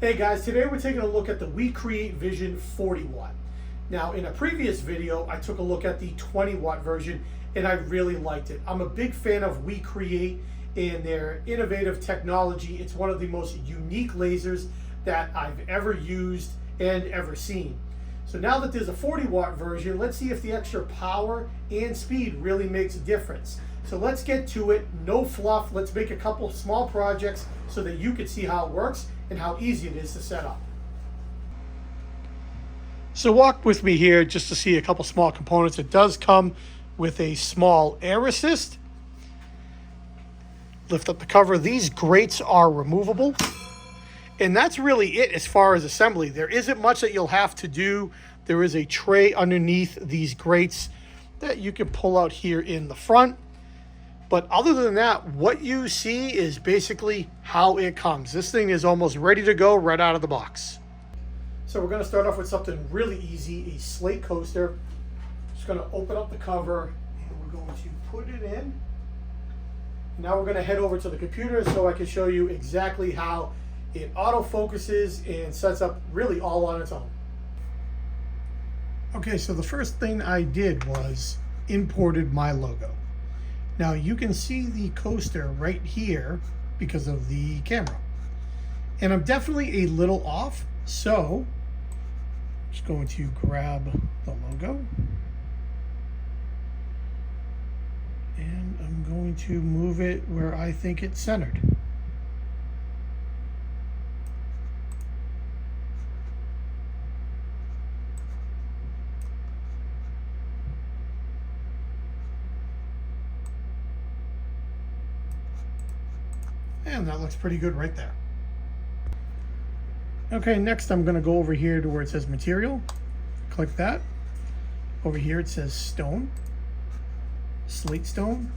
Hey guys, today we're taking a look at the WeCreat Vision 40 watt. Now in a previous video I took a look at the 20 watt version and I really liked it. I'm a big fan of WeCreat and their innovative technology. It's one of the most unique lasers that I've ever used and ever seen. So now that there's a 40 watt version, let's see if the extra power and speed really makes a difference. So let's get to it, no fluff. Let's make a couple small projects so that you can see how it works and how easy it is to set up. So walk with me here just to see a couple small components. It does come with a small air assist. Lift up the cover. These grates are removable. And that's really it as far as assembly. There isn't much that you'll have to do. There is a tray underneath these grates that you can pull out here in the front. But other than that, what you see is basically how it comes. This thing is almost ready to go right out of the box. So we're going to start off with something really easy, a slate coaster. Just going to open up the cover and we're going to put it in. Now we're going to head over to the computer so I can show you exactly how it autofocuses and sets up really all on its own. Okay, so the first thing I did was imported my logo. Now you can see the coaster right here because of the camera. And I'm definitely a little off, so I'm just going to grab the logo. And I'm going to move it where I think it's centered. And that looks pretty good right there. Okay, next I'm going to go over here to where it says material. Click that. Over here it says stone. Slate stone.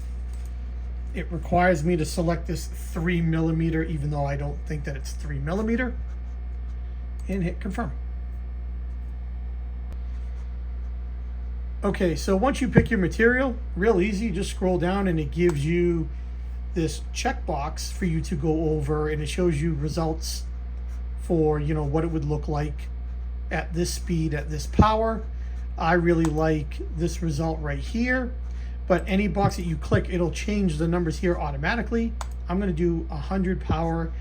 It requires me to select this 3mm, even though I don't think that it's 3mm. And hit confirm. Okay, so once you pick your material, real easy, just scroll down and it gives you this checkbox for you to go over, and it shows you results for, you know, what it would look like at this speed, at this power. I really like this result right here, but any box that you click, it'll change the numbers here automatically. I'm going to do 100 power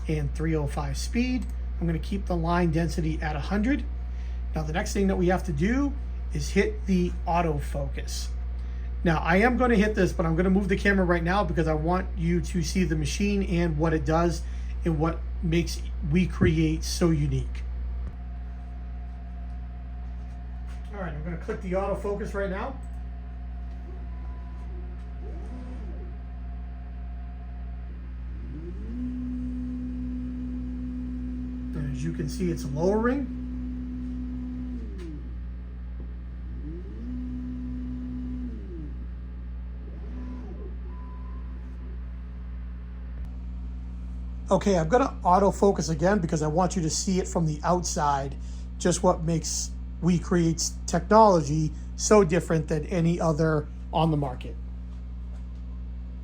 and 305 speed. I'm going to keep the line density at 100. Now the next thing that we have to do is hit the autofocus. Now I am going to hit this, but I'm going to move the camera right now because I want you to see the machine and what it does and what makes WeCreat so unique. All right, I'm going to click the autofocus right now. And as you can see, it's lowering. Okay, I'm gonna autofocus again because I want you to see it from the outside, just what makes WeCreat's technology so different than any other on the market.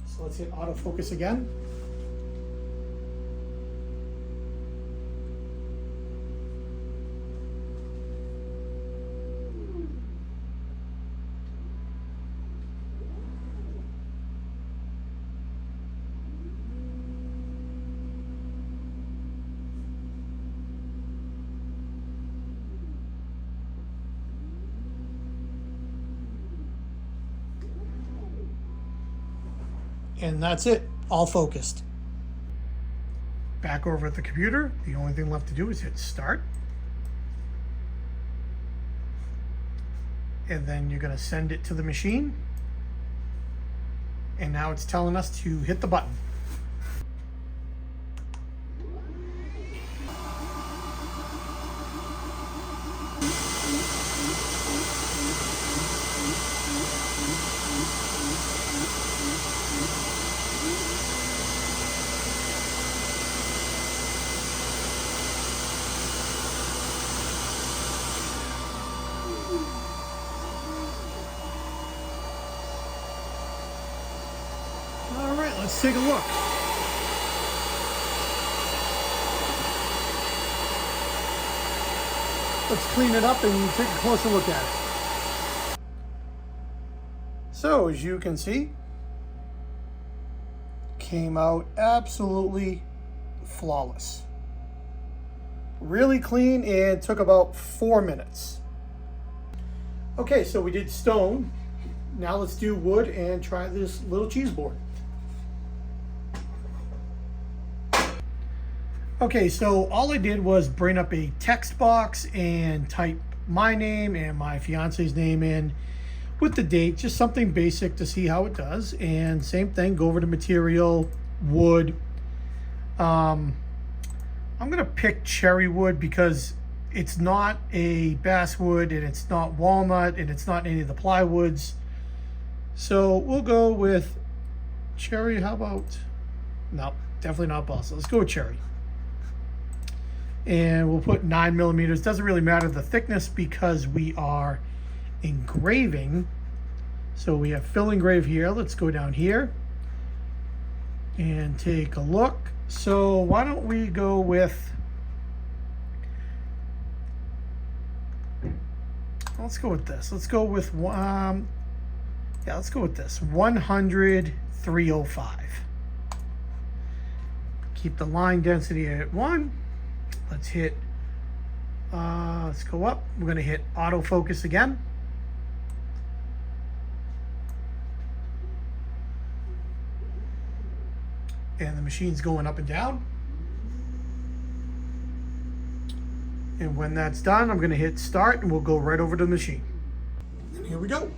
So let's hit autofocus again. And that's it, all focused. Back over at the computer, the only thing left to do is hit start. And then you're gonna send it to the machine. And now it's telling us to hit the button. All right, let's take a look. let's clean it up and take a closer look at it. So as you can see, came out absolutely flawless. Really clean and took about 4 minutes. Okay, so we did stone. Now let's do wood and try this little cheese board. Okay, so all I did was bring up a text box and type my name and my fiance's name in with the date, just something basic to see how it does. And same thing, go over to material, wood. I'm gonna pick cherry wood because it's not a basswood and it's not walnut and it's not any of the plywoods. So we'll go with cherry. How about, no, definitely not balsa. Let's go with cherry. And we'll put 9 millimeters. Doesn't really matter the thickness because we are engraving. So we have fill engrave here. Let's go down here and take a look. So why don't we go with, let's go with this. Let's go with let's go with this 100/305. Keep the line density at 1. Let's hit, let's go up. We're going to hit autofocus again. And the machine's going up and down. And when that's done, I'm going to hit start and we'll go right over to the machine. And here we go.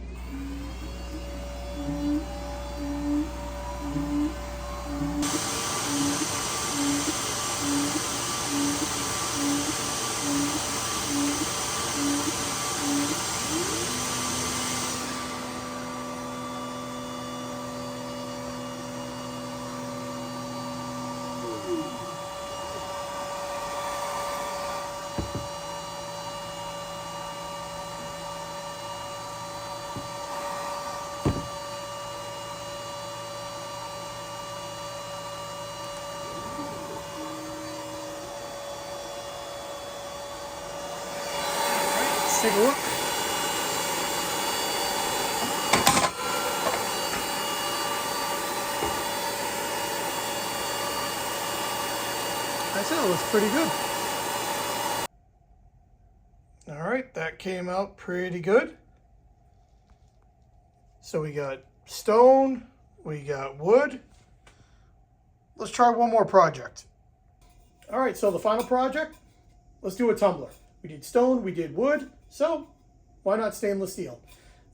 Take a look. I'd say it looks pretty good. All right, that came out pretty good. So we got stone, we got wood. Let's try one more project. All right, so the final project, let's do a tumbler. We did stone, we did wood, so why not stainless steel?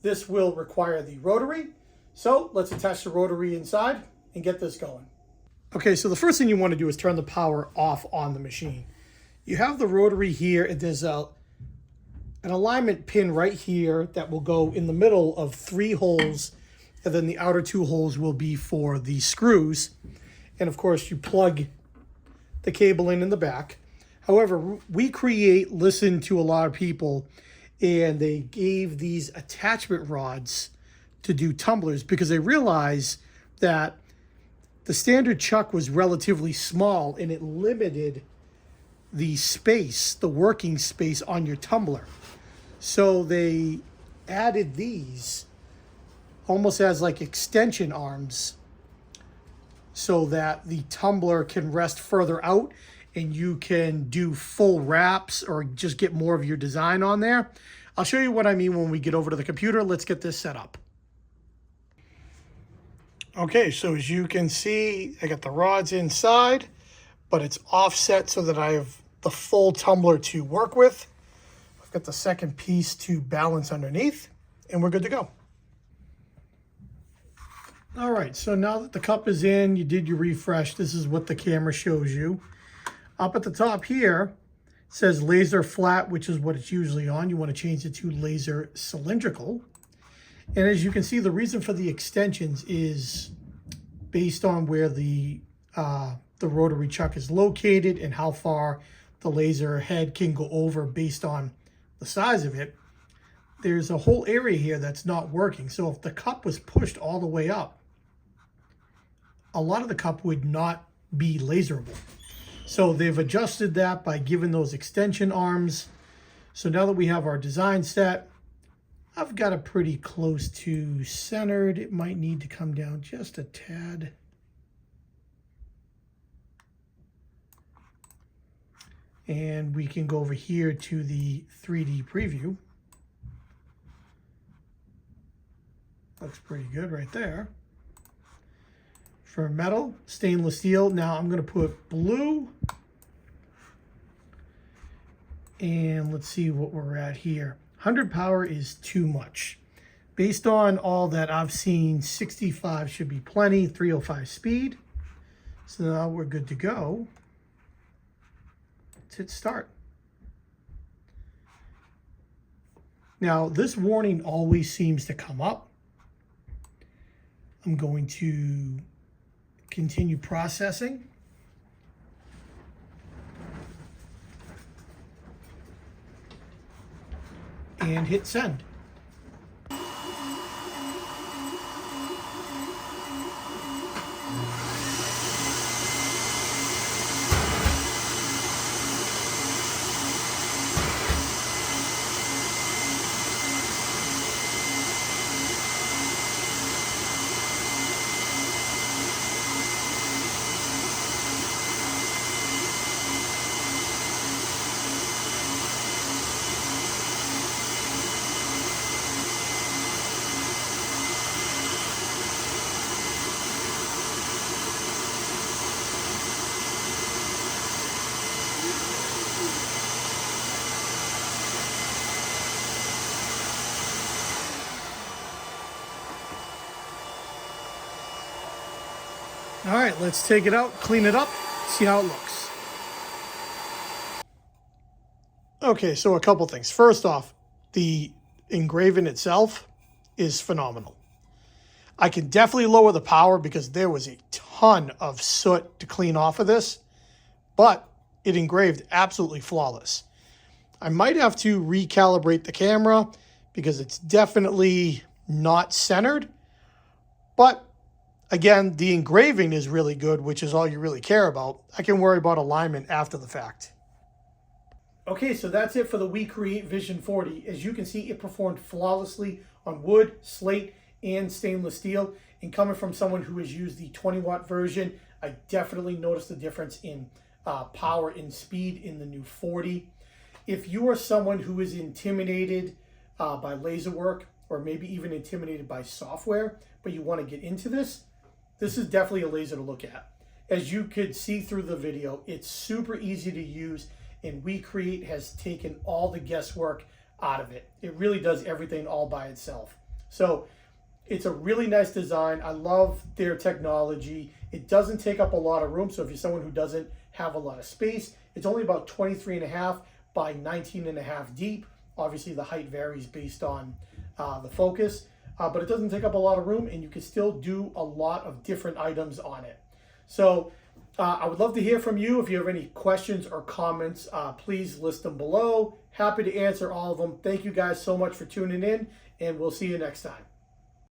This will require the rotary, so let's attach the rotary inside and get this going. Okay, so the first thing you want to do is turn the power off on the machine. You have the rotary here, and there's an alignment pin right here that will go in the middle of 3 holes, and then the outer 2 holes will be for the screws. And of course, you plug the cable in the back. However, WeCreat listened to a lot of people and they gave these attachment rods to do tumblers because they realized that the standard chuck was relatively small and it limited the space, the working space on your tumbler. So they added these almost as like extension arms so that the tumbler can rest further out and you can do full wraps or just get more of your design on there. I'll show you what I mean when we get over to the computer. Let's get this set up. Okay, so as you can see, I got the rods inside, but it's offset so that I have the full tumbler to work with. I've got the second piece to balance underneath, and we're good to go. All right, so now that the cup is in, you did your refresh. This is what the camera shows you. Up at the top here, it says laser flat, which is what it's usually on. You want to change it to laser cylindrical. And as you can see, the reason for the extensions is based on where the rotary chuck is located and how far the laser head can go over based on the size of it. There's a whole area here that's not working. So if the cup was pushed all the way up, a lot of the cup would not be laserable. So they've adjusted that by giving those extension arms So now that we have our design set, I've got it pretty close to centered. It might need to come down just a tad. And we can go over here to the 3D preview. Looks pretty good right there. For metal, stainless steel. Now I'm going to put blue. And let's see what we're at here. 100 power is too much. Based on all that I've seen, 65 should be plenty, 305 speed. So now we're good to go. Let's hit start. Now this warning always seems to come up. I'm going to continue processing. And hit send. All right, let's take it out, clean it up, see how it looks. Okay, so a couple things. First off, the engraving itself is phenomenal. I can definitely lower the power because there was a ton of soot to clean off of this, but it engraved absolutely flawless. I might have to recalibrate the camera because it's definitely not centered, but again, the engraving is really good, which is all you really care about. I can worry about alignment after the fact. Okay, so that's it for the WeCreat Vision 40. As you can see, it performed flawlessly on wood, slate, and stainless steel. And coming from someone who has used the 20-watt version, I definitely noticed the difference in power and speed in the new 40. If you are someone who is intimidated by laser work, or maybe even intimidated by software, but you want to get into this, this is definitely a laser to look at. As you could see through the video, it's super easy to use, and WeCreat has taken all the guesswork out of it. It really does everything all by itself. So it's a really nice design. I love their technology. It doesn't take up a lot of room, so if you're someone who doesn't have a lot of space, it's only about 23.5 by 19.5 deep. Obviously, the height varies based on the focus. But it doesn't take up a lot of room, and you can still do a lot of different items on it. So I would love to hear from you. If you have any questions or comments, please list them below. Happy to answer all of them. Thank you guys so much for tuning in, and we'll see you next time.